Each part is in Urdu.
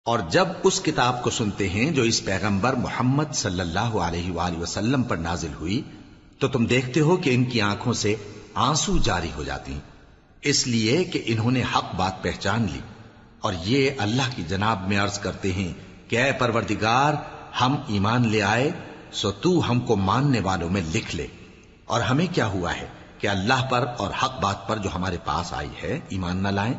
اور جب اس کتاب کو سنتے ہیں جو اس پیغمبر محمد صلی اللہ علیہ وآلہ وسلم پر نازل ہوئی تو تم دیکھتے ہو کہ ان کی آنکھوں سے آنسو جاری ہو جاتی ہیں، اس لیے کہ انہوں نے حق بات پہچان لی، اور یہ اللہ کی جناب میں عرض کرتے ہیں کہ اے پروردگار، ہم ایمان لے آئے سو تو ہم کو ماننے والوں میں لکھ لے، اور ہمیں کیا ہوا ہے کہ اللہ پر اور حق بات پر جو ہمارے پاس آئی ہے ایمان نہ لائیں،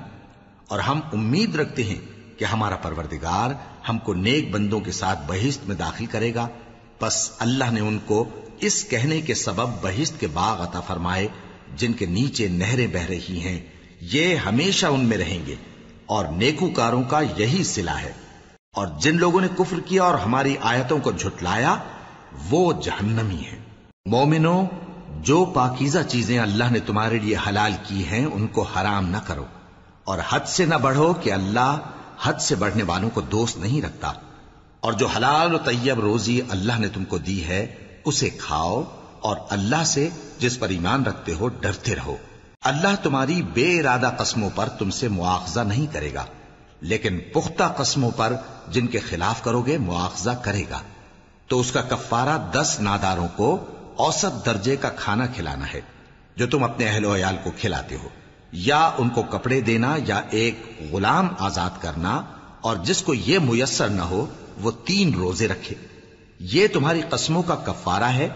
اور ہم امید رکھتے ہیں کہ ہمارا پروردگار ہم کو نیک بندوں کے ساتھ بہشت میں داخل کرے گا۔ پس اللہ نے ان کو اس کہنے کے سبب بہشت کے باغ عطا فرمائے جن کے نیچے نہریں بہ رہی ہیں، یہ ہمیشہ ان میں رہیں گے، اور نیکوکاروں کا یہی صلہ ہے۔ اور جن لوگوں نے کفر کیا اور ہماری آیتوں کو جھٹلایا وہ جہنمی ہیں۔ مومنوں، جو پاکیزہ چیزیں اللہ نے تمہارے لیے حلال کی ہیں ان کو حرام نہ کرو، اور حد سے نہ بڑھو کہ اللہ حد سے بڑھنے والوں کو دوست نہیں رکھتا، اور جو حلال و طیب روزی اللہ نے تم کو دی ہے اسے کھاؤ، اور اللہ سے جس پر ایمان رکھتے ہو ڈرتے رہو۔ اللہ تمہاری بے ارادہ قسموں پر تم سے مواخذہ نہیں کرے گا، لیکن پختہ قسموں پر جن کے خلاف کرو گے مواخذہ کرے گا، تو اس کا کفارہ 10 ناداروں کو اوسط درجے کا کھانا کھلانا ہے جو تم اپنے اہل و عیال کو کھلاتے ہو، یا ان کو کپڑے دینا یا ایک غلام آزاد کرنا، اور جس کو یہ میسر نہ ہو وہ 3 روزے رکھے۔ یہ تمہاری قسموں کا کفارہ ہے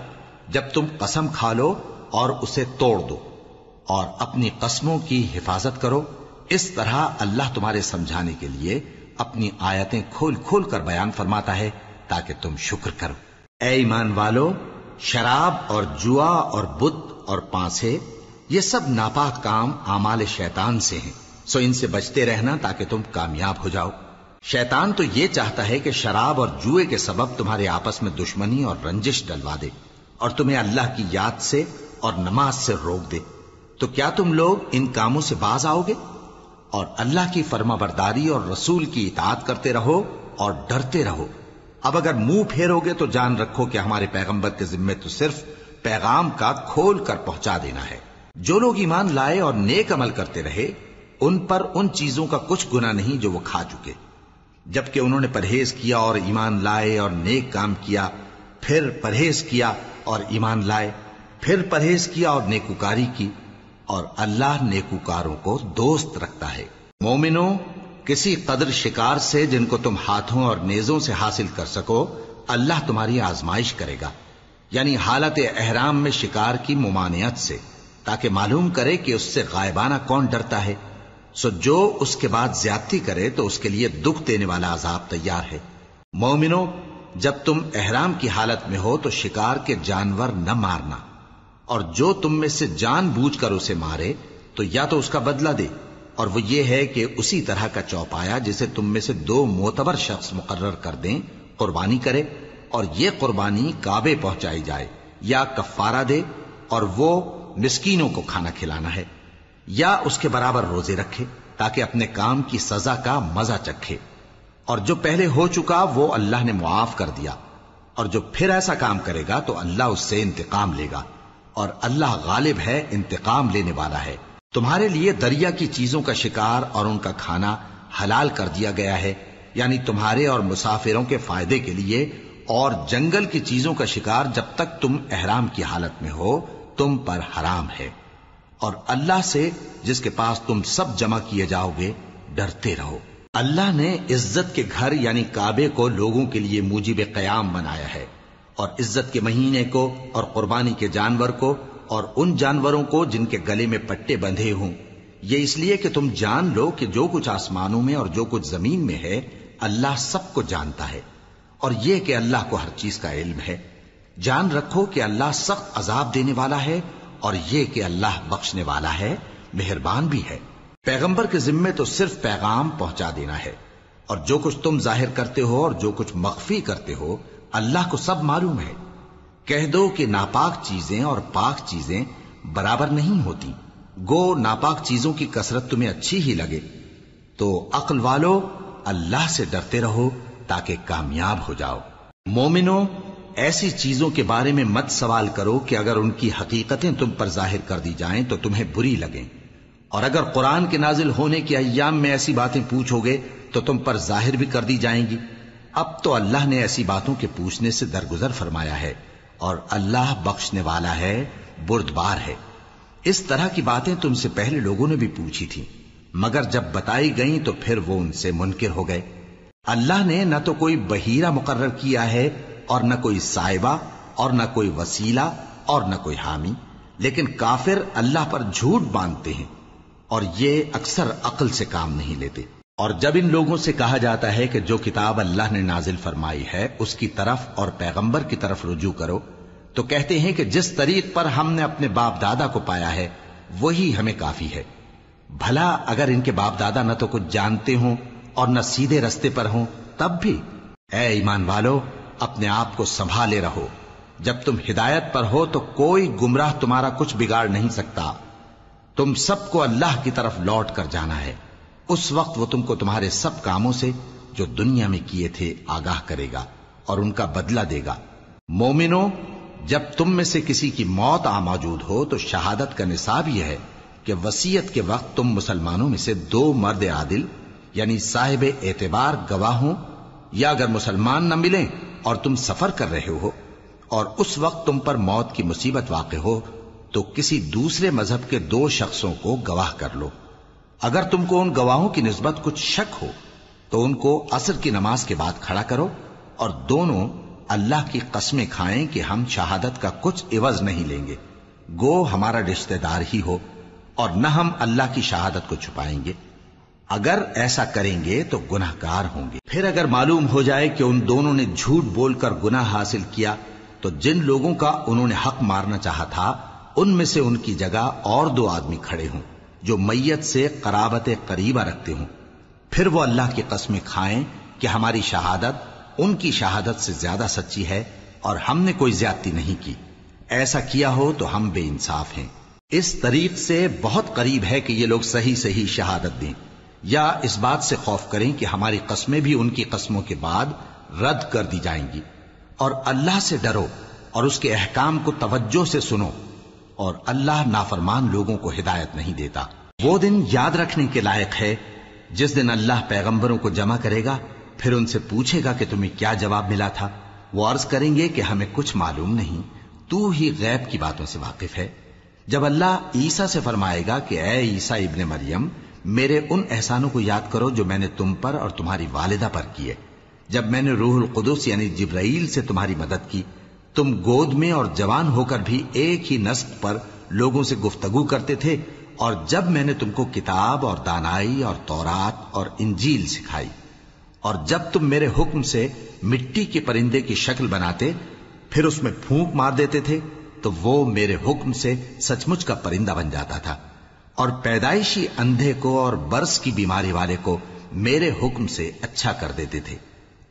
جب تم قسم کھا لو اور اسے توڑ دو، اور اپنی قسموں کی حفاظت کرو۔ اس طرح اللہ تمہارے سمجھانے کے لیے اپنی آیتیں کھول کھول کر بیان فرماتا ہے تاکہ تم شکر کرو۔ اے ایمان والو، شراب اور جوا اور بت اور پانسے یہ سب ناپاک کام اعمال شیطان سے ہیں، سو ان سے بچتے رہنا تاکہ تم کامیاب ہو جاؤ۔ شیطان تو یہ چاہتا ہے کہ شراب اور جوئے کے سبب تمہارے آپس میں دشمنی اور رنجش ڈلوا دے، اور تمہیں اللہ کی یاد سے اور نماز سے روک دے۔ تو کیا تم لوگ ان کاموں سے باز آؤ گے؟ اور اللہ کی فرما برداری اور رسول کی اطاعت کرتے رہو اور ڈرتے رہو۔ اب اگر منہ پھیرو گے تو جان رکھو کہ ہمارے پیغمبر کے ذمے تو صرف پیغام کا کھول کر پہنچا دینا ہے۔ جو لوگ ایمان لائے اور نیک عمل کرتے رہے ان پر ان چیزوں کا کچھ گناہ نہیں جو وہ کھا چکے، جبکہ انہوں نے پرہیز کیا اور ایمان لائے اور نیک کام کیا، پھر پرہیز کیا اور ایمان لائے، پھر پرہیز کیا اور نیکوکاری کی، اور اللہ نیکوکاروں کو دوست رکھتا ہے۔ مومنوں، کسی قدر شکار سے جن کو تم ہاتھوں اور نیزوں سے حاصل کر سکو اللہ تمہاری آزمائش کرے گا، یعنی حالت احرام میں شکار کی ممانعت سے، تاکہ معلوم کرے کہ اس سے غائبانہ کون ڈرتا ہے۔ سو جو اس کے بعد زیادتی کرے تو اس کے لیے دکھ دینے والا عذاب تیار ہے۔ مومنوں، جب تم احرام کی حالت میں ہو تو شکار کے جانور نہ مارنا، اور جو تم میں سے جان بوجھ کر اسے مارے تو یا تو اس کا بدلہ دے، اور وہ یہ ہے کہ اسی طرح کا چوپایا جسے تم میں سے 2 معتبر شخص مقرر کر دیں قربانی کرے، اور یہ قربانی کعبے پہنچائی جائے، یا کفارہ دے اور وہ مسکینوں کو کھانا کھلانا ہے، یا اس کے برابر روزے رکھے تاکہ اپنے کام کی سزا کا مزہ چکھے، اور جو پہلے ہو چکا وہ اللہ نے معاف کر دیا، اور جو پھر ایسا کام کرے گا تو اللہ اس سے انتقام لے گا، اور اللہ غالب ہے، انتقام لینے والا ہے۔ تمہارے لیے دریا کی چیزوں کا شکار اور ان کا کھانا حلال کر دیا گیا ہے، یعنی تمہارے اور مسافروں کے فائدے کے لیے، اور جنگل کی چیزوں کا شکار جب تک تم احرام کی حالت میں ہو تم پر حرام ہے، اور اللہ سے جس کے پاس تم سب جمع کیے جاؤ گے ڈرتے رہو۔ اللہ نے عزت کے گھر یعنی کعبے کو لوگوں کے لیے موجب قیام بنایا ہے، اور عزت کے مہینے کو اور قربانی کے جانور کو اور ان جانوروں کو جن کے گلے میں پٹے بندھے ہوں، یہ اس لیے کہ تم جان لو کہ جو کچھ آسمانوں میں اور جو کچھ زمین میں ہے اللہ سب کو جانتا ہے، اور یہ کہ اللہ کو ہر چیز کا علم ہے۔ جان رکھو کہ اللہ سخت عذاب دینے والا ہے، اور یہ کہ اللہ بخشنے والا ہے، مہربان بھی ہے۔ پیغمبر کے ذمے تو صرف پیغام پہنچا دینا ہے، اور جو کچھ تم ظاہر کرتے ہو اور جو کچھ مخفی کرتے ہو اللہ کو سب معلوم ہے۔ کہہ دو کہ ناپاک چیزیں اور پاک چیزیں برابر نہیں ہوتی، گو ناپاک چیزوں کی کثرت تمہیں اچھی ہی لگے، تو عقل والو اللہ سے ڈرتے رہو تاکہ کامیاب ہو جاؤ۔ مومنوں، ایسی چیزوں کے بارے میں مت سوال کرو کہ اگر ان کی حقیقتیں تم پر ظاہر کر دی جائیں تو تمہیں بری لگیں، اور اگر قرآن کے نازل ہونے کے ایام میں ایسی باتیں پوچھو گے تو تم پر ظاہر بھی کر دی جائیں گی۔ اب تو اللہ نے ایسی باتوں کے پوچھنے سے درگزر فرمایا ہے، اور اللہ بخشنے والا ہے، بردبار ہے۔ اس طرح کی باتیں تم سے پہلے لوگوں نے بھی پوچھی تھی، مگر جب بتائی گئیں تو پھر وہ ان سے منکر ہو گئے۔ اللہ نے نہ تو کوئی بحیرہ مقرر کیا ہے، اور نہ کوئی سائبہ، اور نہ کوئی وسیلہ، اور نہ کوئی حامی، لیکن کافر اللہ پر جھوٹ باندھتے ہیں، اور یہ اکثر عقل سے کام نہیں لیتے۔ اور جب ان لوگوں سے کہا جاتا ہے کہ جو کتاب اللہ نے نازل فرمائی ہے اس کی طرف اور پیغمبر کی طرف رجوع کرو، تو کہتے ہیں کہ جس طریق پر ہم نے اپنے باپ دادا کو پایا ہے وہی ہمیں کافی ہے۔ بھلا اگر ان کے باپ دادا نہ تو کچھ جانتے ہوں اور نہ سیدھے رستے پر ہوں تب بھی؟ اے ایمان والو، اپنے آپ کو سنبھالے رہو، جب تم ہدایت پر ہو تو کوئی گمراہ تمہارا کچھ بگاڑ نہیں سکتا۔ تم سب کو اللہ کی طرف لوٹ کر جانا ہے، اس وقت وہ تم کو تمہارے سب کاموں سے جو دنیا میں کیے تھے آگاہ کرے گا اور ان کا بدلہ دے گا۔ مومنو، جب تم میں سے کسی کی موت آ موجود ہو تو شہادت کا نصاب یہ ہے کہ وصیت کے وقت تم مسلمانوں میں سے 2 مرد عادل یعنی صاحب اعتبار گواہ ہوں، یا اگر مسلمان نہ ملیں اور تم سفر کر رہے ہو اور اس وقت تم پر موت کی مصیبت واقع ہو تو کسی دوسرے مذہب کے 2 شخصوں کو گواہ کر لو۔ اگر تم کو ان گواہوں کی نسبت کچھ شک ہو تو ان کو عصر کی نماز کے بعد کھڑا کرو، اور دونوں اللہ کی قسمیں کھائیں کہ ہم شہادت کا کچھ عوض نہیں لیں گے، گو ہمارا رشتہ دار ہی ہو، اور نہ ہم اللہ کی شہادت کو چھپائیں گے۔ اگر ایسا کریں گے تو گناہ گار ہوں گے۔ پھر اگر معلوم ہو جائے کہ ان دونوں نے جھوٹ بول کر گناہ حاصل کیا تو جن لوگوں کا انہوں نے حق مارنا چاہا تھا ان میں سے ان کی جگہ اور 2 آدمی کھڑے ہوں جو میت سے قرابت قریبہ رکھتے ہوں، پھر وہ اللہ کی قسمیں کھائیں کہ ہماری شہادت ان کی شہادت سے زیادہ سچی ہے اور ہم نے کوئی زیادتی نہیں کی۔ ایسا کیا ہو تو ہم بے انصاف ہیں۔ اس طریق سے بہت قریب ہے کہ یہ لوگ صحیح شہادت دیں، یا اس بات سے خوف کریں کہ ہماری قسمیں بھی ان کی قسموں کے بعد رد کر دی جائیں گی۔ اور اللہ سے ڈرو اور اس کے احکام کو توجہ سے سنو، اور اللہ نافرمان لوگوں کو ہدایت نہیں دیتا۔ وہ دن یاد رکھنے کے لائق ہے جس دن اللہ پیغمبروں کو جمع کرے گا، پھر ان سے پوچھے گا کہ تمہیں کیا جواب ملا تھا۔ وہ عرض کریں گے کہ ہمیں کچھ معلوم نہیں، تو ہی غیب کی باتوں سے واقف ہے۔ جب اللہ عیسیٰ سے فرمائے گا کہ اے عیسیٰ ابن مریم، میرے ان احسانوں کو یاد کرو جو میں نے تم پر اور تمہاری والدہ پر کیے، جب میں نے روح القدس یعنی جبرائیل سے تمہاری مدد کی، تم گود میں اور جوان ہو کر بھی ایک ہی نسق پر لوگوں سے گفتگو کرتے تھے، اور جب میں نے تم کو کتاب اور دانائی اور تورات اور انجیل سکھائی، اور جب تم میرے حکم سے مٹی کے پرندے کی شکل بناتے پھر اس میں پھونک مار دیتے تھے تو وہ میرے حکم سے سچ مچ کا پرندہ بن جاتا تھا، اور پیدائشی اندھے کو اور برس کی بیماری والے کو میرے حکم سے اچھا کر دیتے تھے،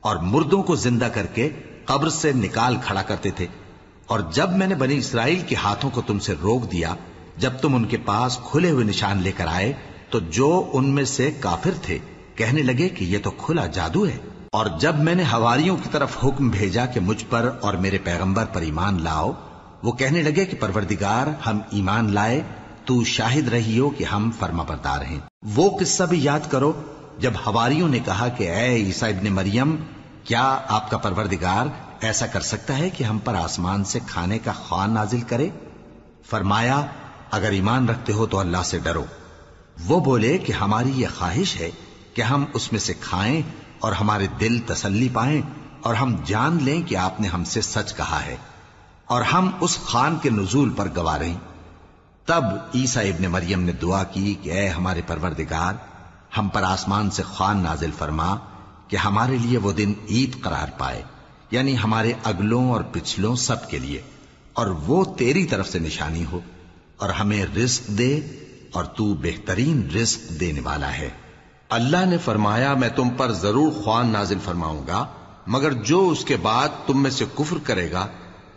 اور مردوں کو زندہ کر کے قبر سے نکال کھڑا کرتے تھے۔ اور جب میں نے بنی اسرائیل کے ہاتھوں کو تم سے روک دیا جب تم ان کے پاس کھلے ہوئے نشان لے کر آئے تو جو ان میں سے کافر تھے کہنے لگے کہ یہ تو کھلا جادو ہے۔ اور جب میں نے حواریوں کی طرف حکم بھیجا کہ مجھ پر اور میرے پیغمبر پر ایمان لاؤ، وہ کہنے لگے کہ پروردگار، ہم ایمان لائے، تو شاہد رہی ہو کہ ہم فرما بردار ہیں۔ وہ قصہ بھی یاد کرو جب حواریوں نے کہا کہ اے عیسیٰ ابن مریم، کیا آپ کا پروردگار ایسا کر سکتا ہے کہ ہم پر آسمان سے کھانے کا خوان نازل کرے؟ فرمایا، اگر ایمان رکھتے ہو تو اللہ سے ڈرو۔ وہ بولے کہ ہماری یہ خواہش ہے کہ ہم اس میں سے کھائیں اور ہمارے دل تسلی پائیں، اور ہم جان لیں کہ آپ نے ہم سے سچ کہا ہے، اور ہم اس خوان کے نزول پر گواہ رہیں۔ تب عیسیٰ ابن مریم نے دعا کی کہ اے ہمارے پروردگار، ہم پر آسمان سے خوان نازل فرما کہ ہمارے لیے وہ دن عید قرار پائے، یعنی ہمارے اگلوں اور پچھلوں سب کے لیے، اور وہ تیری طرف سے نشانی ہو، اور ہمیں رزق دے، اور تو بہترین رزق دینے والا ہے۔ اللہ نے فرمایا، میں تم پر ضرور خوان نازل فرماؤں گا، مگر جو اس کے بعد تم میں سے کفر کرے گا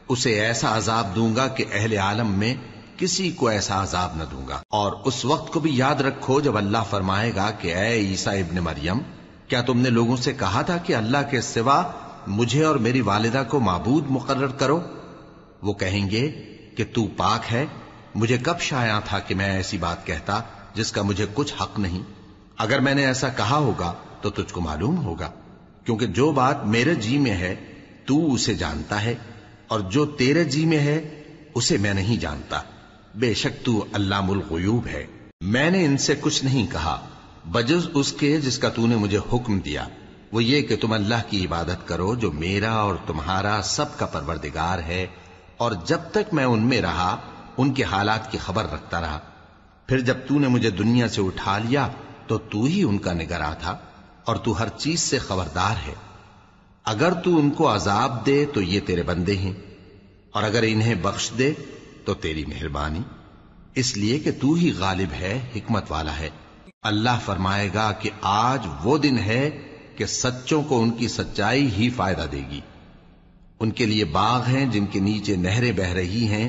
اسے ایسا عذاب دوں گا کہ اہل عالم میں کسی کو ایسا عذاب نہ دوں گا۔ اور اس وقت کو بھی یاد رکھو جب اللہ فرمائے گا کہ اے عیسیٰ ابن مریم، کیا تم نے لوگوں سے کہا تھا کہ اللہ کے سوا مجھے اور میری والدہ کو معبود مقرر کرو؟ وہ کہیں گے کہ تو پاک ہے، مجھے کب شایع تھا کہ میں ایسی بات کہتا جس کا مجھے کچھ حق نہیں۔ اگر میں نے ایسا کہا ہوگا تو تجھ کو معلوم ہوگا، کیونکہ جو بات میرے جی میں ہے تو اسے جانتا ہے، اور جو تیرے جی میں ہے اسے میں نہیں جانتا۔ بے شک تو علام الغیوب ہے۔ میں نے ان سے کچھ نہیں کہا بجز اس کے جس کا تو نے مجھے حکم دیا، وہ یہ کہ تم اللہ کی عبادت کرو جو میرا اور تمہارا سب کا پروردگار ہے، اور جب تک میں ان میں رہا ان کے حالات کی خبر رکھتا رہا۔ پھر جب تو نے مجھے دنیا سے اٹھا لیا تو تو ہی ان کا نگراں تھا، اور تو ہر چیز سے خبردار ہے۔ اگر تو ان کو عذاب دے تو یہ تیرے بندے ہیں، اور اگر انہیں بخش دے تو تیری مہربانی، اس لیے کہ تو ہی غالب ہے، حکمت والا ہے۔ اللہ فرمائے گا کہ آج وہ دن ہے کہ سچوں کو ان کی سچائی ہی فائدہ دے گی۔ ان کے لیے باغ ہیں جن کے نیچے نہریں بہ رہی ہیں،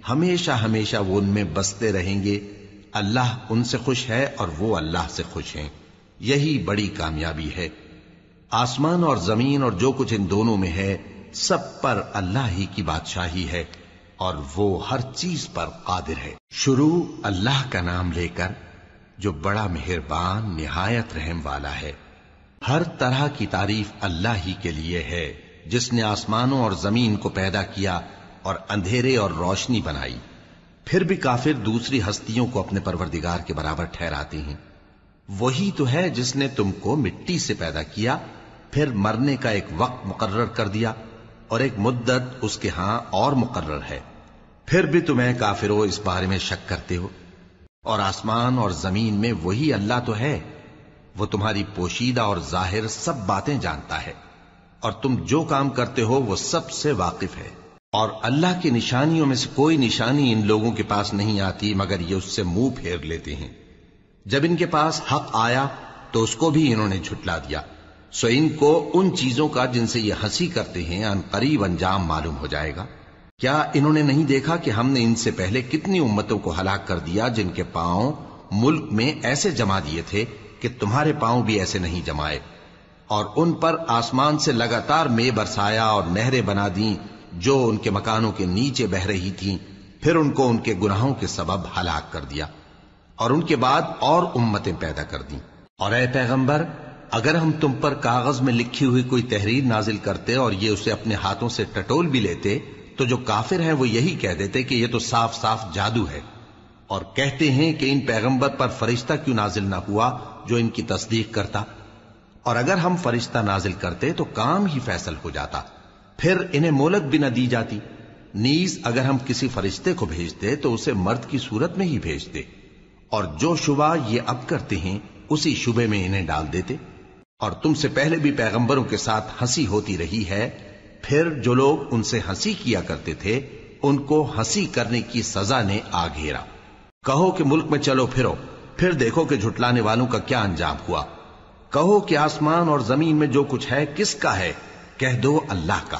ہمیشہ ہمیشہ وہ ان میں بستے رہیں گے۔ اللہ ان سے خوش ہے اور وہ اللہ سے خوش ہیں، یہی بڑی کامیابی ہے۔ آسمان اور زمین اور جو کچھ ان دونوں میں ہے سب پر اللہ ہی کی بادشاہی ہے، اور وہ ہر چیز پر قادر ہے۔ شروع اللہ کا نام لے کر جو بڑا مہربان نہایت رحم والا ہے۔ ہر طرح کی تعریف اللہ ہی کے لیے ہے، جس نے آسمانوں اور زمین کو پیدا کیا اور اندھیرے اور روشنی بنائی۔ پھر بھی کافر دوسری ہستیوں کو اپنے پروردگار کے برابر ٹھہراتے ہیں۔ وہی تو ہے جس نے تم کو مٹی سے پیدا کیا، پھر مرنے کا ایک وقت مقرر کر دیا، اور ایک مدت اس کے ہاں اور مقرر ہے۔ پھر بھی تمہیں کافروں اس بارے میں شک کرتے ہو، اور آسمان اور زمین میں وہی اللہ تو ہے، وہ تمہاری پوشیدہ اور ظاہر سب باتیں جانتا ہے، اور تم جو کام کرتے ہو وہ سب سے واقف ہے۔ اور اللہ کی نشانیوں میں سے کوئی نشانی ان لوگوں کے پاس نہیں آتی مگر یہ اس سے منہ پھیر لیتے ہیں۔ جب ان کے پاس حق آیا تو اس کو بھی انہوں نے جھٹلا دیا، سو ان کو ان چیزوں کا جن سے یہ ہنسی کرتے ہیں ان قریب انجام معلوم ہو جائے گا۔ کیا انہوں نے نہیں دیکھا کہ ہم نے ان سے پہلے کتنی امتوں کو ہلاک کر دیا جن کے پاؤں ملک میں ایسے جما دیے تھے کہ تمہارے پاؤں بھی ایسے نہیں جمائے، اور ان پر آسمان سے لگاتار مے برسایا اور نہریں بنا دیں جو ان کے مکانوں کے نیچے بہ رہی تھیں، پھر ان کو ان کے گناہوں کے سبب ہلاک کر دیا، اور ان کے بعد اور امتیں پیدا کر دیں۔ اور اے پیغمبر، اگر ہم تم پر کاغذ میں لکھی ہوئی کوئی تحریر نازل کرتے اور یہ اسے اپنے ہاتھوں سے ٹٹول بھی لیتے تو جو کافر ہیں وہ یہی کہہ دیتے کہ یہ تو صاف صاف جادو ہے، اور کہتے ہیں کہ ان پیغمبر پر فرشتہ کیوں نازل نہ ہوا جو ان کی تصدیق کرتا، اور اگر ہم فرشتہ نازل کرتے تو کام ہی فیصل ہو جاتا، پھر انہیں مہلت بھی نہ دی جاتی۔ نیز اگر ہم کسی فرشتے کو بھیجتے تو اسے مرد کی صورت میں ہی بھیجتے، اور جو شبہ یہ اب کرتے ہیں اسی شبے میں انہیں ڈال دیتے۔ اور تم سے پہلے بھی پیغمبروں کے ساتھ ہنسی ہوتی رہی ہے، پھر جو لوگ ان سے ہنسی کیا کرتے تھے ان کو ہنسی کرنے کی سزا نے آ گھیرا۔ کہو کہ ملک میں چلو پھرو، پھر دیکھو کہ جھٹلانے والوں کا کیا انجام ہوا۔ کہو کہ آسمان اور زمین میں جو کچھ ہے کس کا ہے؟ کہہ دو اللہ کا۔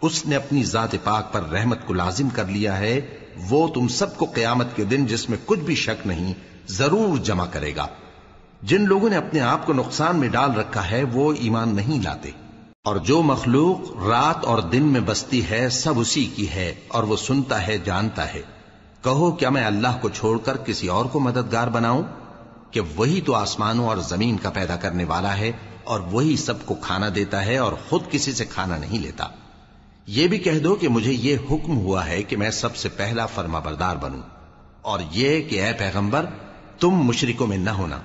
اس نے اپنی ذات پاک پر رحمت کو لازم کر لیا ہے، وہ تم سب کو قیامت کے دن جس میں کچھ بھی شک نہیں ضرور جمع کرے گا۔ جن لوگوں نے اپنے آپ کو نقصان میں ڈال رکھا ہے وہ ایمان نہیں لاتے، اور جو مخلوق رات اور دن میں بستی ہے سب اسی کی ہے، اور وہ سنتا ہے جانتا ہے۔ کہو کیا میں اللہ کو چھوڑ کر کسی اور کو مددگار بناؤں؟ کہ وہی تو آسمانوں اور زمین کا پیدا کرنے والا ہے، اور وہی سب کو کھانا دیتا ہے اور خود کسی سے کھانا نہیں لیتا۔ یہ بھی کہہ دو کہ مجھے یہ حکم ہوا ہے کہ میں سب سے پہلا فرما بردار بنوں، اور یہ کہ اے پیغمبر تم مشرکوں میں نہ ہونا۔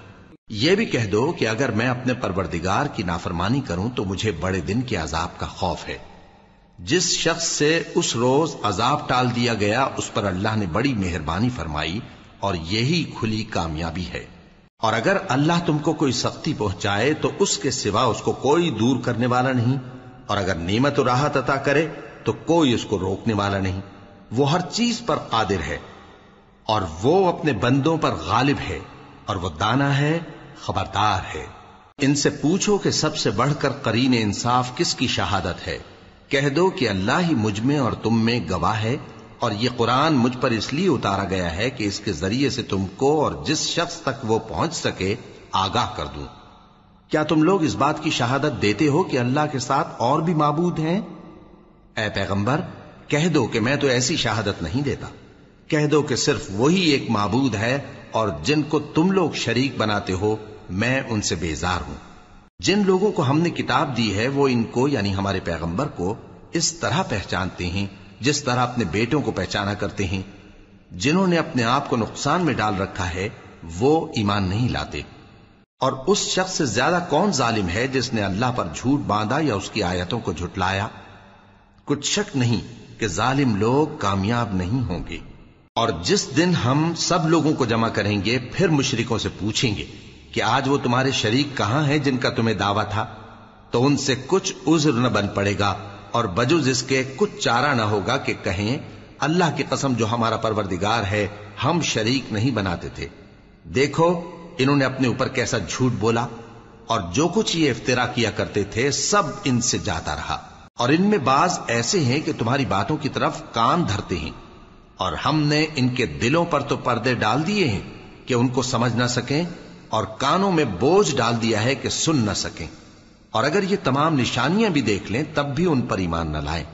یہ بھی کہہ دو کہ اگر میں اپنے پروردگار کی نافرمانی کروں تو مجھے بڑے دن کے عذاب کا خوف ہے۔ جس شخص سے اس روز عذاب ٹال دیا گیا اس پر اللہ نے بڑی مہربانی فرمائی، اور یہی کھلی کامیابی ہے۔ اور اگر اللہ تم کو کوئی سختی پہنچائے تو اس کے سوا اس کو کوئی دور کرنے والا نہیں، اور اگر نعمت و راحت عطا کرے تو کوئی اس کو روکنے والا نہیں۔ وہ ہر چیز پر قادر ہے، اور وہ اپنے بندوں پر غالب ہے، اور وہ دانا ہے، خبردار ہے۔ ان سے پوچھو کہ سب سے بڑھ کر قرین انصاف کس کی شہادت ہے؟ کہہ دو کہ اللہ ہی مجھ میں اور تم میں گواہ ہے، اور یہ قرآن مجھ پر اس لیے اتارا گیا ہے کہ اس کے ذریعے سے تم کو اور جس شخص تک وہ پہنچ سکے آگاہ کر دوں۔ کیا تم لوگ اس بات کی شہادت دیتے ہو کہ اللہ کے ساتھ اور بھی معبود ہیں؟ اے پیغمبر کہہ دو کہ میں تو ایسی شہادت نہیں دیتا۔ کہہ دو کہ صرف وہی ایک معبود ہے، اور جن کو تم لوگ شریک بناتے ہو میں ان سے بیزار ہوں۔ جن لوگوں کو ہم نے کتاب دی ہے وہ ان کو یعنی ہمارے پیغمبر کو اس طرح پہچانتے ہیں جس طرح اپنے بیٹوں کو پہچانا کرتے ہیں. جنہوں نے اپنے آپ کو نقصان میں ڈال رکھا ہے وہ ایمان نہیں لاتے. اور اس شخص سے زیادہ کون ظالم ہے جس نے اللہ پر جھوٹ باندھا یا اس کی آیتوں کو جھٹلایا؟ کچھ شک نہیں کہ ظالم لوگ کامیاب نہیں ہوں گے. اور جس دن ہم سب لوگوں کو جمع کریں گے پھر مشرکوں سے پوچھیں گے کہ آج وہ تمہارے شریک کہاں ہیں جن کا تمہیں دعویٰ تھا، تو ان سے کچھ عذر نہ بن پڑے گا اور بجز اس کے کچھ چارہ نہ ہوگا کہ کہیں اللہ کی قسم جو ہمارا پروردگار ہے ہم شریک نہیں بناتے تھے. دیکھو انہوں نے اپنے اوپر کیسا جھوٹ بولا، اور جو کچھ یہ افترا کیا کرتے تھے سب ان سے جاتا رہا. اور ان میں بعض ایسے ہیں کہ تمہاری باتوں کی طرف کان دھرتے ہیں، اور ہم نے ان کے دلوں پر تو پردے ڈال دیے ہیں کہ ان کو سمجھ نہ سکیں، اور کانوں میں بوجھ ڈال دیا ہے کہ سن نہ سکیں. اور اگر یہ تمام نشانیاں بھی دیکھ لیں تب بھی ان پر ایمان نہ لائیں.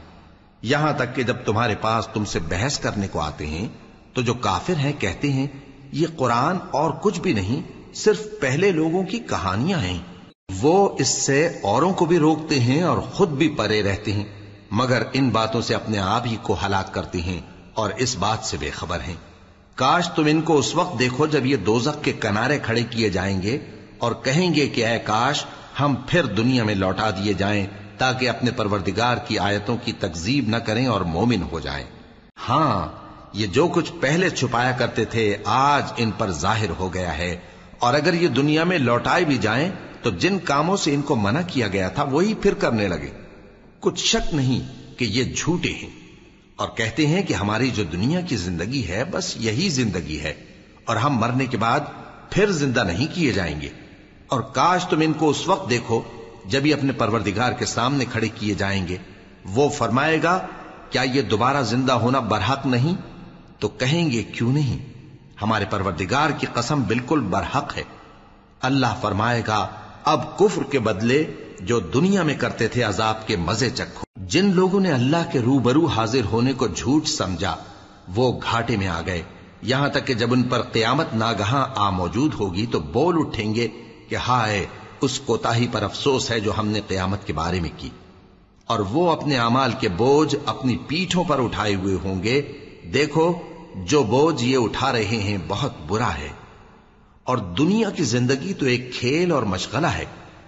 یہاں تک کہ جب تمہارے پاس تم سے بحث کرنے کو آتے ہیں تو جو کافر ہیں کہتے ہیں یہ قرآن اور کچھ بھی نہیں، صرف پہلے لوگوں کی کہانیاں ہیں. وہ اس سے اوروں کو بھی روکتے ہیں اور خود بھی پرے رہتے ہیں، مگر ان باتوں سے اپنے آپ ہی کو ہلاک کرتے ہیں اور اس بات سے بے خبر ہیں. کاش تم ان کو اس وقت دیکھو جب یہ دوزخ کے کنارے کھڑے کیے جائیں گے اور کہیں گے کہ اے کاش ہم پھر دنیا میں لوٹا دیے جائیں تاکہ اپنے پروردگار کی آیتوں کی تکذیب نہ کریں اور مومن ہو جائیں. ہاں یہ جو کچھ پہلے چھپایا کرتے تھے آج ان پر ظاہر ہو گیا ہے، اور اگر یہ دنیا میں لوٹائے بھی جائیں تو جن کاموں سے ان کو منع کیا گیا تھا وہی پھر کرنے لگے. کچھ شک نہیں کہ یہ جھوٹے ہیں، اور کہتے ہیں کہ ہماری جو دنیا کی زندگی ہے بس یہی زندگی ہے اور ہم مرنے کے بعد پھر زندہ نہیں کیے جائیں گے. اور کاش تم ان کو اس وقت دیکھو جب یہ اپنے پروردگار کے سامنے کھڑے کیے جائیں گے. وہ فرمائے گا کیا یہ دوبارہ زندہ ہونا برحق نہیں؟ تو کہیں گے کیوں نہیں، ہمارے پروردگار کی قسم بالکل برحق ہے. اللہ فرمائے گا اب کفر کے بدلے جو دنیا میں کرتے تھے عذاب کے مزے چکھو. جن لوگوں نے اللہ کے روبرو حاضر ہونے کو جھوٹ سمجھا وہ گھاٹے میں آ گئے، یہاں تک کہ جب ان پر قیامت ناگہاں آ موجود ہوگی تو بول اٹھیں گے کہ ہائے اس کوتاہی پر افسوس ہے جو ہم نے قیامت کے بارے میں کی. اور وہ اپنے اعمال کے بوجھ اپنی پیٹھوں پر اٹھائے ہوئے ہوں گے. دیکھو جو بوجھ یہ اٹھا رہے ہیں بہت برا ہے. اور دنیا کی زندگی تو ایک کھیل اور مشغلہ ہے،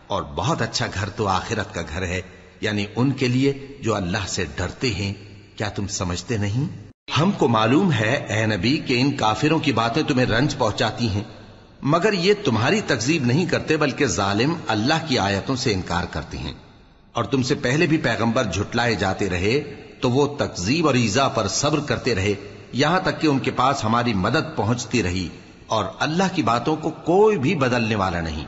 اور بہت اچھا گھر تو آخرت کا گھر ہے، یعنی ان کے لیے جو اللہ سے ڈرتے ہیں. کیا تم سمجھتے نہیں؟ ہم کو معلوم ہے اے نبی کہ ان کافروں کی باتیں تمہیں رنج پہنچاتی ہیں، مگر یہ تمہاری تکذیب نہیں کرتے بلکہ ظالم اللہ کی آیتوں سے انکار کرتے ہیں. اور تم سے پہلے بھی پیغمبر جھٹلائے جاتے رہے تو وہ تکذیب اور ایذا پر صبر کرتے رہے یہاں تک کہ ان کے پاس ہماری مدد پہنچتی رہی، اور اللہ کی باتوں کو کوئی بھی بدلنے والا نہیں.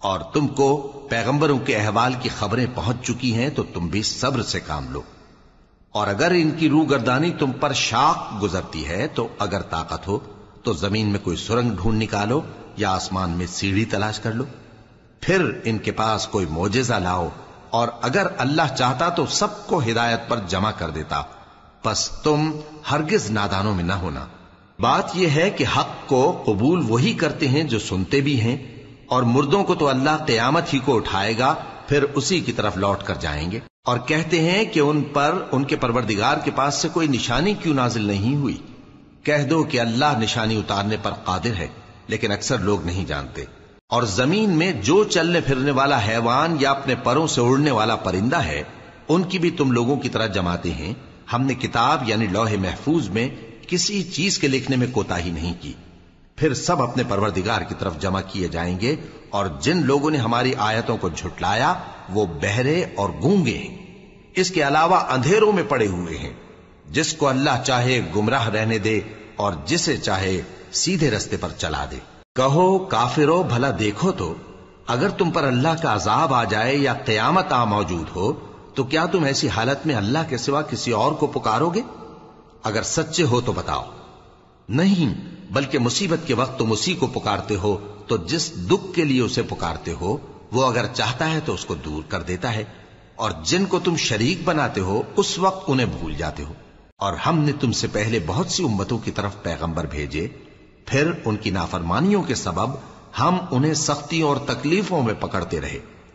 اور تم کو پیغمبروں کے احوال کی خبریں پہنچ چکی ہیں تو تم بھی صبر سے کام لو. اور اگر ان کی روح گردانی تم پر شاق گزرتی ہے تو اگر طاقت ہو تو زمین میں کوئی سرنگ ڈھونڈ نکالو یا آسمان میں سیڑھی تلاش کر لو، پھر ان کے پاس کوئی معجزہ لاؤ، اور اگر اللہ چاہتا تو سب کو ہدایت پر جمع کر دیتا. پس تم ہرگز نادانوں میں نہ ہونا. بات یہ ہے کہ حق کو قبول وہی کرتے ہیں جو سنتے بھی ہیں، اور مردوں کو تو اللہ قیامت ہی کو اٹھائے گا پھر اسی کی طرف لوٹ کر جائیں گے. اور کہتے ہیں کہ ان پر ان کے پروردگار کے پاس سے کوئی نشانی کیوں نازل نہیں ہوئی. کہہ دو کہ اللہ نشانی اتارنے پر قادر ہے، لیکن اکثر لوگ نہیں جانتے. اور زمین میں جو چلنے پھرنے والا حیوان یا اپنے پروں سے اڑنے والا پرندہ ہے ان کی بھی تم لوگوں کی طرح جماتے ہیں. ہم نے کتاب یعنی لوح محفوظ میں کسی چیز کے لکھنے میں کوتاہی نہیں کی. پھر سب اپنے پروردگار کی طرف جمع کیے جائیں گے. اور جن لوگوں نے ہماری آیتوں کو جھٹلایا وہ بہرے اور گونگے ہیں، اس کے علاوہ اندھیروں میں پڑے ہوئے ہیں. جس کو اللہ چاہے گمراہ رہنے دے اور جسے چاہے سیدھے رستے پر چلا دے. کہو کافرو بھلا دیکھو تو اگر تم پر اللہ کا عذاب آ جائے یا قیامت آ موجود ہو تو کیا تم ایسی حالت میں اللہ کے سوا کسی اور کو پکارو گے؟ اگر سچے ہو تو بتاؤ. نہیں، بلکہ مصیبت کے وقت تم اسی کو پکارتے ہو تو جس دکھ کے لیے اسے پکارتے ہو وہ اگر چاہتا ہے تو اس کو دور کر دیتا ہے. اور جن کو تم شریک بناتے ہو اس وقت انہیں بھول جاتے ہو. اور ہم نے تم سے پہلے بہت سی امتوں کی طرف پیغمبر بھیجے، پھر ان کی نافرمانیوں کے سبب ہم انہیں سختیوں اور تکلیفوں میں پکڑتے رہے.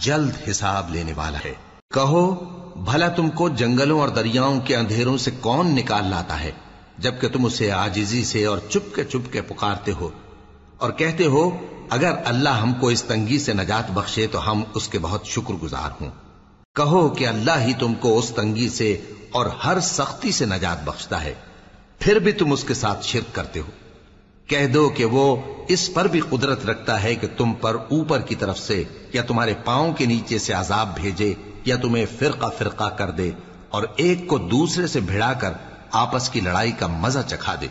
جلد حساب لینے والا ہے۔ کہو بھلا تم کو جنگلوں اور دریاؤں کے اندھیروں سے کون نکال لاتا ہے، جبکہ تم اسے عاجزی سے اور چپ کے پکارتے ہو اور کہتے ہو اگر اللہ ہم کو اس تنگی سے نجات بخشے تو ہم اس کے بہت شکر گزار ہوں۔ کہو کہ اللہ ہی تم کو اس تنگی سے اور ہر سختی سے نجات بخشتا ہے، پھر بھی تم اس کے ساتھ شرک کرتے ہو۔ کہہ دو کہ وہ اس پر بھی قدرت رکھتا ہے کہ تم پر اوپر کی طرف سے یا تمہارے پاؤں کے نیچے سے عذاب بھیجے یا تمہیں فرقہ فرقہ کر دے اور ایک کو دوسرے سے بھڑا کر آپس کی لڑائی کا مزہ چکھا دے۔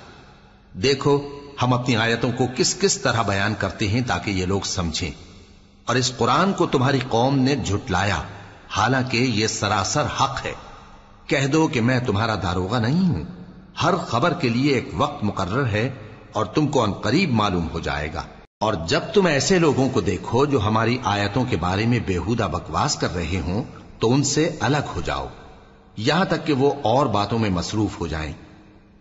دیکھو ہم اپنی آیتوں کو کس کس طرح بیان کرتے ہیں تاکہ یہ لوگ سمجھیں، اور اس قرآن کو تمہاری قوم نے جھٹلایا حالانکہ یہ سراسر حق ہے۔ کہہ دو کہ میں تمہارا داروغہ نہیں ہوں، ہر خبر کے لیے ایک وقت مقرر ہے اور تم کو عنقریب معلوم ہو جائے گا۔ اور جب تم ایسے لوگوں کو دیکھو جو ہماری آیتوں کے بارے میں بےہودہ بکواس کر رہے ہوں تو ان سے الگ ہو جاؤ، یہاں تک کہ وہ اور باتوں میں مصروف ہو جائیں۔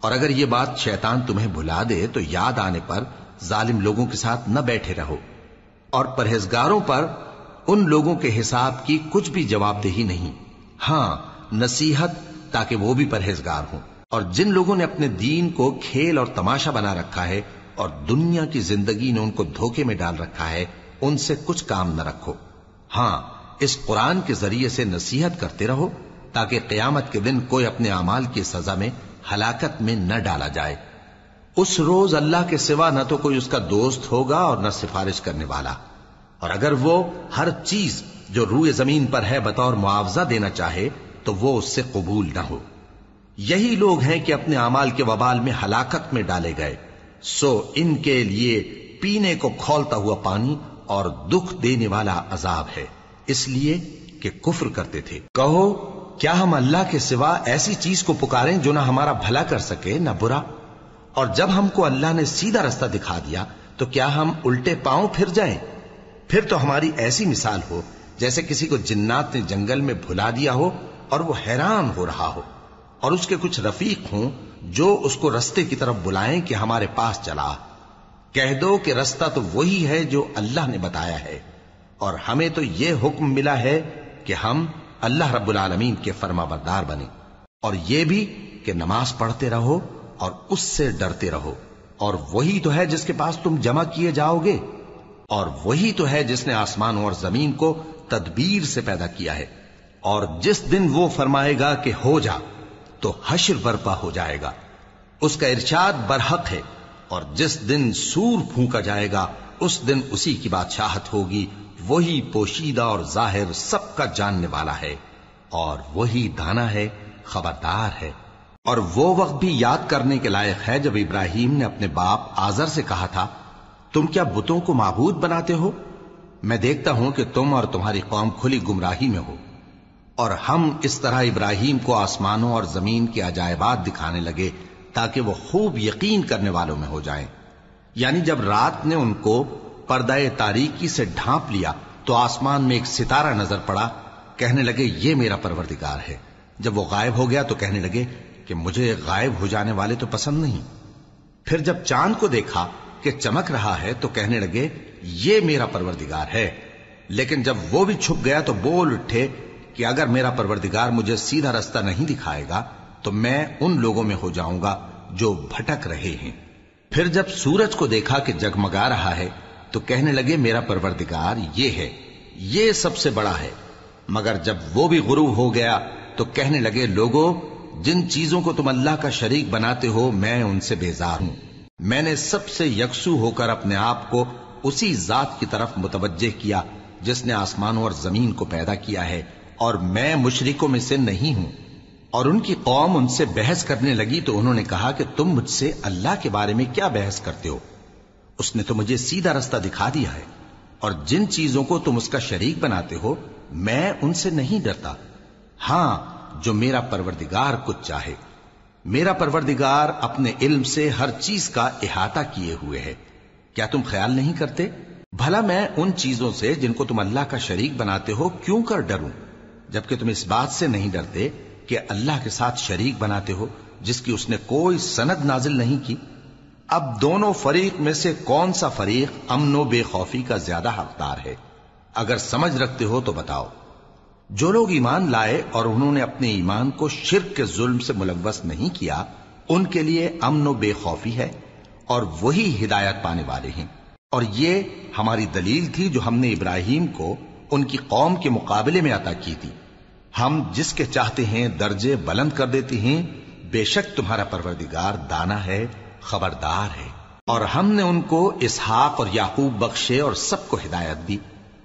اور اگر یہ بات شیطان تمہیں بھلا دے تو یاد آنے پر ظالم لوگوں کے ساتھ نہ بیٹھے رہو، اور پرہیزگاروں پر ان لوگوں کے حساب کی کچھ بھی جواب دہی نہیں، ہاں نصیحت تاکہ وہ بھی پرہیزگار ہوں۔ اور جن لوگوں نے اپنے دین کو کھیل اور تماشا بنا رکھا ہے اور دنیا کی زندگی نے ان کو دھوکے میں ڈال رکھا ہے، ان سے کچھ کام نہ رکھو، ہاں اس قرآن کے ذریعے سے نصیحت کرتے رہو تاکہ قیامت کے دن کوئی اپنے اعمال کی سزا میں ہلاکت میں نہ ڈالا جائے۔ اس روز اللہ کے سوا نہ تو کوئی اس کا دوست ہوگا اور نہ سفارش کرنے والا، اور اگر وہ ہر چیز جو روئے زمین پر ہے بطور معاوضہ دینا چاہے تو وہ اس سے قبول نہ ہو۔ یہی لوگ ہیں کہ اپنے اعمال کے وبال میں ہلاکت میں ڈالے گئے، سو ان کے لیے پینے کو کھولتا ہوا پانی اور دکھ دینے والا عذاب ہے، اس لیے کہ کفر کرتے تھے۔ کہو کیا ہم اللہ کے سوا ایسی چیز کو پکاریں جو نہ ہمارا بھلا کر سکے نہ برا؟ اور جب ہم کو اللہ نے سیدھا رستہ دکھا دیا تو کیا ہم الٹے پاؤں پھر جائیں؟ پھر تو ہماری ایسی مثال ہو جیسے کسی کو جنات نے جنگل میں بھلا دیا ہو اور وہ حیران ہو رہا ہو، اور اس کے کچھ رفیق ہوں جو اس کو رستے کی طرف بلائیں کہ ہمارے پاس چلا۔ کہہ دو کہ رستہ تو وہی ہے جو اللہ نے بتایا ہے، اور ہمیں تو یہ حکم ملا ہے کہ ہم اللہ رب العالمین کے فرما بردار بنیں، اور یہ بھی کہ نماز پڑھتے رہو اور اس سے ڈرتے رہو، اور وہی تو ہے جس کے پاس تم جمع کیے جاؤ گے، اور وہی تو ہے جس نے آسمانوں اور زمین کو تدبیر سے پیدا کیا ہے، اور جس دن وہ فرمائے گا کہ ہو جا تو حشر برپا ہو جائے گا، اس کا ارشاد برحق ہے، اور جس دن سور پھونکا جائے گا اس دن اسی کی بادشاہت ہوگی، وہی پوشیدہ اور ظاہر سب کا جاننے والا ہے، اور وہی دانا ہے خبردار ہے۔ اور وہ وقت بھی یاد کرنے کے لائق ہے جب ابراہیم نے اپنے باپ آزر سے کہا تھا تم کیا بتوں کو معبود بناتے ہو؟ میں دیکھتا ہوں کہ تم اور تمہاری قوم کھلی گمراہی میں ہو۔ اور ہم اس طرح ابراہیم کو آسمانوں اور زمین کے عجائبات دکھانے لگے تاکہ وہ خوب یقین کرنے والوں میں ہو جائیں۔ یعنی جب رات نے ان کو پردہ تاریکی سے ڈھانپ لیا تو آسمان میں ایک ستارہ نظر پڑا، کہنے لگے یہ میرا پروردگار ہے۔ جب وہ غائب ہو گیا تو کہنے لگے کہ مجھے غائب ہو جانے والے تو پسند نہیں۔ پھر جب چاند کو دیکھا کہ چمک رہا ہے تو کہنے لگے یہ میرا پروردگار ہے۔ لیکن جب وہ بھی چھپ گیا تو بول اٹھے کہ اگر میرا پروردگار مجھے سیدھا رستہ نہیں دکھائے گا تو میں ان لوگوں میں ہو جاؤں گا جو بھٹک رہے ہیں۔ پھر جب سورج کو دیکھا کہ جگمگا رہا ہے تو کہنے لگے میرا پروردگار یہ ہے، یہ سب سے بڑا ہے۔ مگر جب وہ بھی غروب ہو گیا تو کہنے لگے لوگو جن چیزوں کو تم اللہ کا شریک بناتے ہو میں ان سے بیزار ہوں۔ میں نے سب سے یکسو ہو کر اپنے آپ کو اسی ذات کی طرف متوجہ کیا جس نے آسمانوں اور زمین کو پیدا کیا ہے، اور میں مشرکوں میں سے نہیں ہوں۔ اور ان کی قوم ان سے بحث کرنے لگی تو انہوں نے کہا کہ تم مجھ سے اللہ کے بارے میں کیا بحث کرتے ہو؟ اس نے تو مجھے سیدھا رستہ دکھا دیا ہے، اور جن چیزوں کو تم اس کا شریک بناتے ہو میں ان سے نہیں ڈرتا، ہاں جو میرا پروردگار کچھ چاہے۔ میرا پروردگار اپنے علم سے ہر چیز کا احاطہ کیے ہوئے ہے۔ کیا تم خیال نہیں کرتے؟ بھلا میں ان چیزوں سے جن کو تم اللہ کا شریک بناتے ہو کیوں کر ڈروں، جبکہ تم اس بات سے نہیں ڈرتے کہ اللہ کے ساتھ شریک بناتے ہو جس کی اس نے کوئی سند نازل نہیں کی۔ اب دونوں فریق میں سے کون سا فریق امن و بے خوفی کا زیادہ حقدار ہے؟ اگر سمجھ رکھتے ہو تو بتاؤ۔ جو لوگ ایمان لائے اور انہوں نے اپنے ایمان کو شرک کے ظلم سے ملوث نہیں کیا، ان کے لیے امن و بے خوفی ہے اور وہی ہدایت پانے والے ہیں۔ اور یہ ہماری دلیل تھی جو ہم نے ابراہیم کو ان کی قوم کے مقابلے میں عطا کی تھی۔ ہم جس کے چاہتے ہیں درجے بلند کر دیتے ہیں، بے شک تمہارا پروردگار دانا ہے، خبردار ہے۔ اور ہم نے ان کو اسحاق اور یعقوب بخشے اور سب کو ہدایت دی،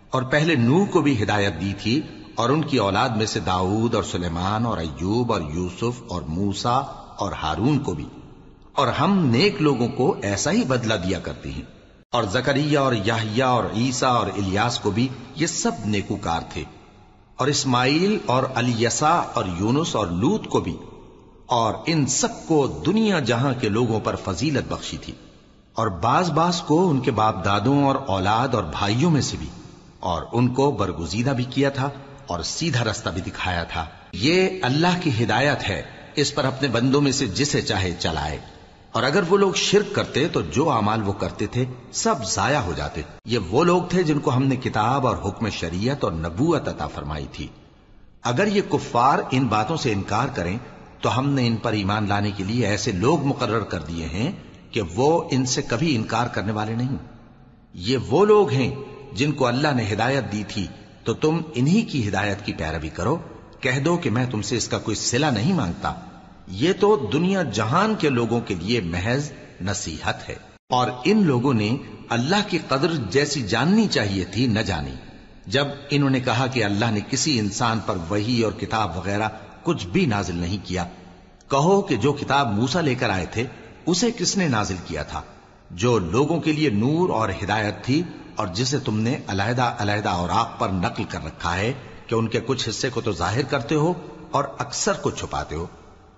اور پہلے نوح کو بھی ہدایت دی تھی، اور ان کی اولاد میں سے داؤد اور سلیمان اور ایوب اور یوسف اور موسیٰ اور ہارون کو بھی۔ اور ہم نیک لوگوں کو ایسا ہی بدلہ دیا کرتے ہیں۔ اور زکریا اور یحییٰ اور عیسیٰ اور الیاس کو بھی، یہ سب نیکوکار تھے۔ اور اسماعیل اور الیسع اور یونس اور لوط کو بھی، اور ان سب کو دنیا جہاں کے لوگوں پر فضیلت بخشی تھی، اور بعض کو ان کے باپ دادوں اور اولاد اور بھائیوں میں سے بھی، اور ان کو برگزیدہ بھی کیا تھا اور سیدھا رستہ بھی دکھایا تھا۔ یہ اللہ کی ہدایت ہے، اس پر اپنے بندوں میں سے جسے چاہے چلائے۔ اور اگر وہ لوگ شرک کرتے تو جو اعمال وہ کرتے تھے سب ضائع ہو جاتے۔ یہ وہ لوگ تھے جن کو ہم نے کتاب اور حکم شریعت اور نبوت عطا فرمائی تھی۔ اگر یہ کفار ان باتوں سے انکار کریں تو ہم نے ان پر ایمان لانے کے لیے ایسے لوگ مقرر کر دیے ہیں کہ وہ ان سے کبھی انکار کرنے والے نہیں۔ یہ وہ لوگ ہیں جن کو اللہ نے ہدایت دی تھی، تو تم انہی کی ہدایت کی پیروی کرو۔ کہہ دو کہ میں تم سے اس کا کوئی صلہ نہیں مانگتا، یہ تو دنیا جہان کے لوگوں کے لیے محض نصیحت ہے۔ اور ان لوگوں نے اللہ کی قدر جیسی جاننی چاہیے تھی نہ جانی، جب انہوں نے کہا کہ اللہ نے کسی انسان پر وحی اور کتاب وغیرہ کچھ بھی نازل نہیں کیا۔ کہو کہ جو کتاب موسیٰ لے کر آئے تھے اسے کس نے نازل کیا تھا، جو لوگوں کے لیے نور اور ہدایت تھی، اور جسے تم نے علیحدہ علیحدہ اوراق پر نقل کر رکھا ہے کہ ان کے کچھ حصے کو تو ظاہر کرتے ہو اور اکثر کو چھپاتے ہو۔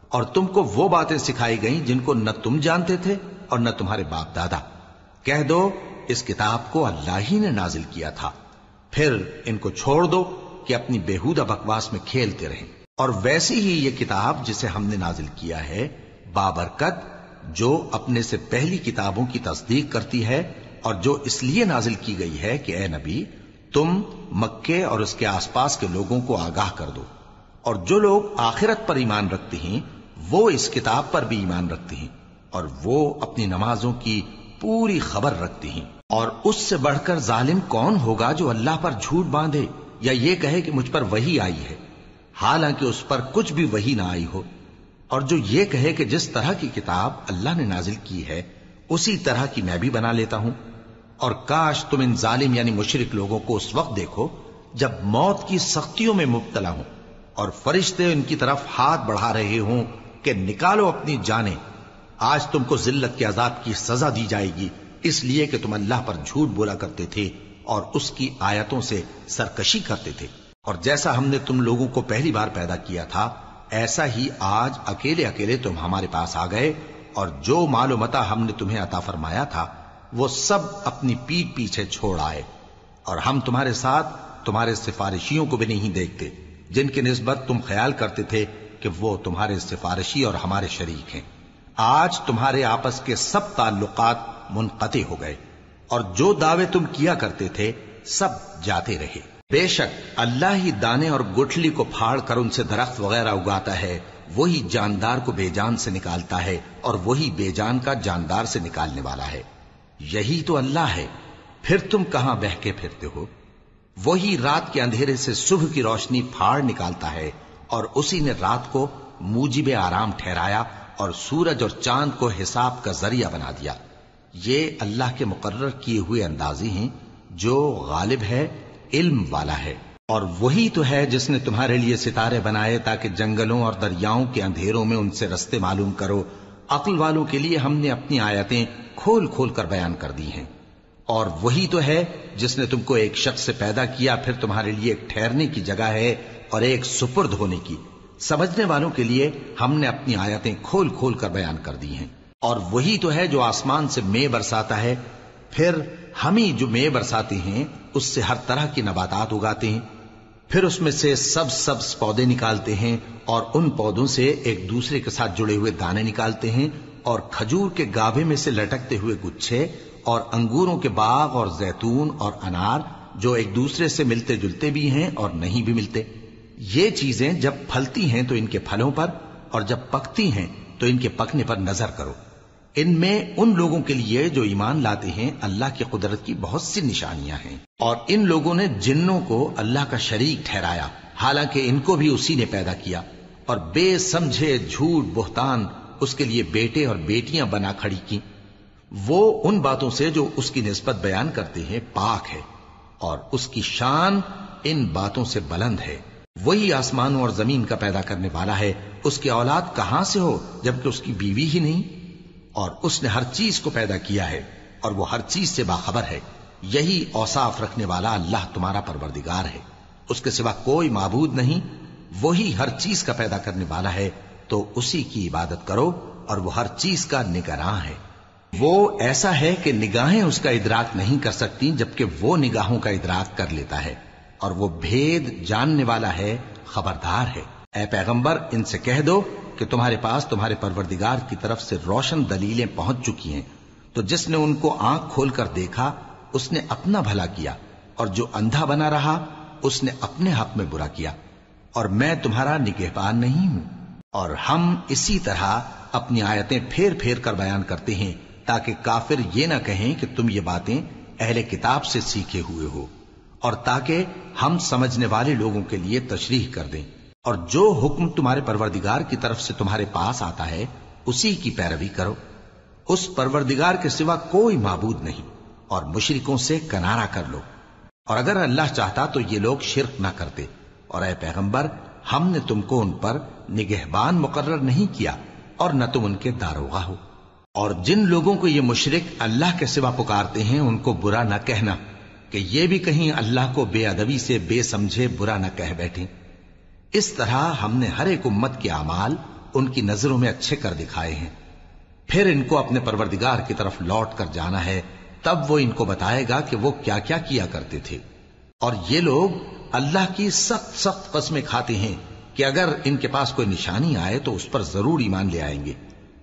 اور تم کو وہ باتیں سکھائی گئیں جن کو نہ تم جانتے تھے اور نہ تمہارے باپ دادا۔ کہہ دو اس کتاب کو اللہ ہی نے نازل کیا تھا، پھر ان کو چھوڑ دو کہ اپنی بیہودہ بکواس میں کھیلتے رہیں۔ اور ویسی ہی یہ کتاب جسے ہم نے نازل کیا ہے بابرکت، جو اپنے سے پہلی کتابوں کی تصدیق کرتی ہے، اور جو اس لیے نازل کی گئی ہے کہ اے نبی تم مکے اور اس کے آس پاس کے لوگوں کو آگاہ کر دو۔ اور جو لوگ آخرت پر ایمان رکھتے ہیں وہ اس کتاب پر بھی ایمان رکھتے ہیں، اور وہ اپنی نمازوں کی پوری خبر رکھتے ہیں۔ اور اس سے بڑھ کر ظالم کون ہوگا جو اللہ پر جھوٹ باندھے یا یہ کہے کہ مجھ پر وحی آئی ہے، حالانکہ اس پر کچھ بھی وحی نہ آئی ہو، اور جو یہ کہے کہ جس طرح کی کتاب اللہ نے نازل کی ہے اسی طرح کی میں بھی بنا لیتا ہوں۔ اور کاش تم ان ظالم یعنی مشرک لوگوں کو اس وقت دیکھو جب موت کی سختیوں میں مبتلا ہوں، اور فرشتے ان کی طرف ہاتھ بڑھا رہے ہوں کہ نکالو اپنی جانیں، آج تم کو ذلت کے عذاب کی سزا دی جائے گی، اس لیے کہ تم اللہ پر جھوٹ بولا کرتے تھے اور اس کی آیتوں سے سرکشی کرتے تھے۔ اور جیسا ہم نے تم لوگوں کو پہلی بار پیدا کیا تھا ایسا ہی آج اکیلے اکیلے تم ہمارے پاس آ گئے، اور جو مال و متاع ہم نے تمہیں عطا فرمایا تھا وہ سب اپنی پیٹھ پیچھے چھوڑ آئے، اور ہم تمہارے ساتھ تمہارے سفارشیوں کو بھی نہیں دیکھتے جن کی نسبت تم خیال کرتے تھے کہ وہ تمہارے سفارشی اور ہمارے شریک ہیں۔ آج تمہارے آپس کے سب تعلقات منقطع ہو گئے، اور جو دعوے تم کیا کرتے تھے سب جاتے رہے۔ بے شک اللہ ہی دانے اور گٹھلی کو پھاڑ کر ان سے درخت وغیرہ اگاتا ہے، وہی جاندار کو بے جان سے نکالتا ہے، اور وہی بے جان کا جاندار سے نکالنے والا ہے۔ یہی تو اللہ ہے، پھر تم کہاں بہکے پھرتے ہو؟ وہی رات کے اندھیرے سے صبح کی روشنی پھاڑ نکالتا ہے، اور اسی نے رات کو موجب آرام ٹھہرایا اور سورج اور چاند کو حساب کا ذریعہ بنا دیا۔ یہ اللہ کے مقرر کیے ہوئے اندازے ہیں، جو غالب ہے، علم والا ہے۔ اور وہی تو ہے جس نے تمہارے لیے ستارے بنائے تاکہ جنگلوں اور دریاؤں کے اندھیروں میں ان سے رستے معلوم کرو۔ عقل والوں کے لیے ہم نے اپنی آیتیں کھول کھول کر بیان کر دی ہیں۔ اور وہی تو ہے جس نے تم کو ایک شخص سے پیدا کیا، پھر تمہارے لیے ایک ٹھہرنے کی جگہ ہے اور ایک سپرد ہونے کی۔ سمجھنے والوں کے لیے ہم نے اپنی آیتیں کھول کھول کر بیان کر دی ہیں۔ اور وہی تو ہے جو آسمان سے مے برساتا ہے، پھر ہم ہی جو مے برساتے ہیں اس سے ہر طرح کی نباتات اگاتے ہیں، پھر اس میں سے سبز پودے نکالتے ہیں، اور ان پودوں سے ایک دوسرے کے ساتھ جڑے ہوئے دانے نکالتے ہیں، اور کھجور کے گابھے میں سے لٹکتے ہوئے گچھے، اور انگوروں کے باغ اور زیتون اور انار جو ایک دوسرے سے ملتے جلتے بھی ہیں اور نہیں بھی ملتے۔ یہ چیزیں جب پھلتی ہیں تو ان کے پھلوں پر، اور جب پکتی ہیں تو ان کے پکنے پر نظر کرو۔ ان میں ان لوگوں کے لیے جو ایمان لاتے ہیں اللہ کی قدرت کی بہت سی نشانیاں ہیں، اور ان لوگوں نے جنوں کو اللہ کا شریک ٹھہرایا، حالانکہ ان کو بھی اسی نے پیدا کیا، اور بے سمجھے جھوٹ بہتان اس کے لیے بیٹے اور بیٹیاں بنا کھڑی کی۔ وہ ان باتوں سے جو اس کی نسبت بیان کرتے ہیں پاک ہے، اور اس کی شان ان باتوں سے بلند ہے۔ وہی آسمانوں اور زمین کا پیدا کرنے والا ہے، اس کی اولاد کہاں سے ہو جبکہ اس کی بیوی ہی نہیں؟ اور اس نے ہر چیز کو پیدا کیا ہے، اور وہ ہر چیز سے باخبر ہے۔ یہی اوصاف رکھنے والا اللہ تمہارا پروردگار ہے، اس کے سوا کوئی معبود نہیں۔ وہی ہر چیز کا پیدا کرنے والا ہے، تو اسی کی عبادت کرو، اور وہ ہر چیز کا نگراں ہے۔ وہ ایسا ہے کہ نگاہیں اس کا ادراک نہیں کر سکتی، جبکہ وہ نگاہوں کا ادراک کر لیتا ہے، اور وہ بھید جاننے والا ہے، خبردار ہے۔ اے پیغمبر، ان سے کہہ دو کہ تمہارے پاس تمہارے پروردگار کی طرف سے روشن دلیلیں پہنچ چکی ہیں، تو جس نے ان کو آنکھ کھول کر دیکھا اس نے اپنا بھلا کیا، اور جو اندھا بنا رہا اس نے اپنے حق میں برا کیا، اور میں تمہارا نگہبان نہیں ہوں۔ اور ہم اسی طرح اپنی آیتیں پھیر پھیر کر بیان کرتے ہیں تاکہ کافر یہ نہ کہیں کہ تم یہ باتیں اہل کتاب سے سیکھے ہوئے ہو، اور تاکہ ہم سمجھنے والے لوگوں کے لیے تشریح کر دیں۔ اور جو حکم تمہارے پروردگار کی طرف سے تمہارے پاس آتا ہے اسی کی پیروی کرو، اس پروردگار کے سوا کوئی معبود نہیں، اور مشرکوں سے کنارہ کر لو۔ اور اگر اللہ چاہتا تو یہ لوگ شرک نہ کرتے، اور اے پیغمبر، ہم نے تم کو ان پر نگہبان مقرر نہیں کیا، اور نہ تم ان کے داروغہ ہو۔ اور جن لوگوں کو یہ مشرک اللہ کے سوا پکارتے ہیں ان کو برا نہ کہنا، کہ یہ بھی کہیں اللہ کو بے ادبی سے بے سمجھے برا نہ کہہ بیٹھیں۔ اس طرح ہم نے ہر ایک امت کے اعمال ان کی نظروں میں اچھے کر دکھائے ہیں، پھر ان کو اپنے پروردگار کی طرف لوٹ کر جانا ہے، تب وہ ان کو بتائے گا کہ وہ کیا کیا کیا کرتے تھے۔ اور یہ لوگ اللہ کی سخت سخت قسمیں کھاتے ہیں کہ اگر ان کے پاس کوئی نشانی آئے تو اس پر ضرور ایمان لے آئیں گے۔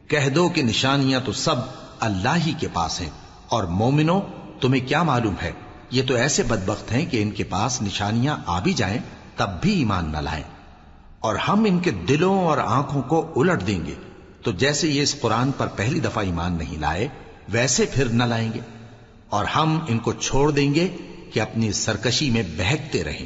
کہہ دو کہ نشانیاں تو سب اللہ ہی کے پاس ہیں، اور مومنوں تمہیں کیا معلوم ہے، یہ تو ایسے بدبخت ہیں کہ ان کے پاس نشانیاں آ بھی جائیں تب بھی ایمان نہ لائیں۔ اور ہم ان کے دلوں اور آنکھوں کو الٹ دیں گے، تو جیسے یہ اس قرآن پر پہلی دفعہ ایمان نہیں لائے ویسے پھر نہ لائیں گے، اور ہم ان کو چھوڑ دیں گے کہ اپنی سرکشی میں بہکتے رہیں۔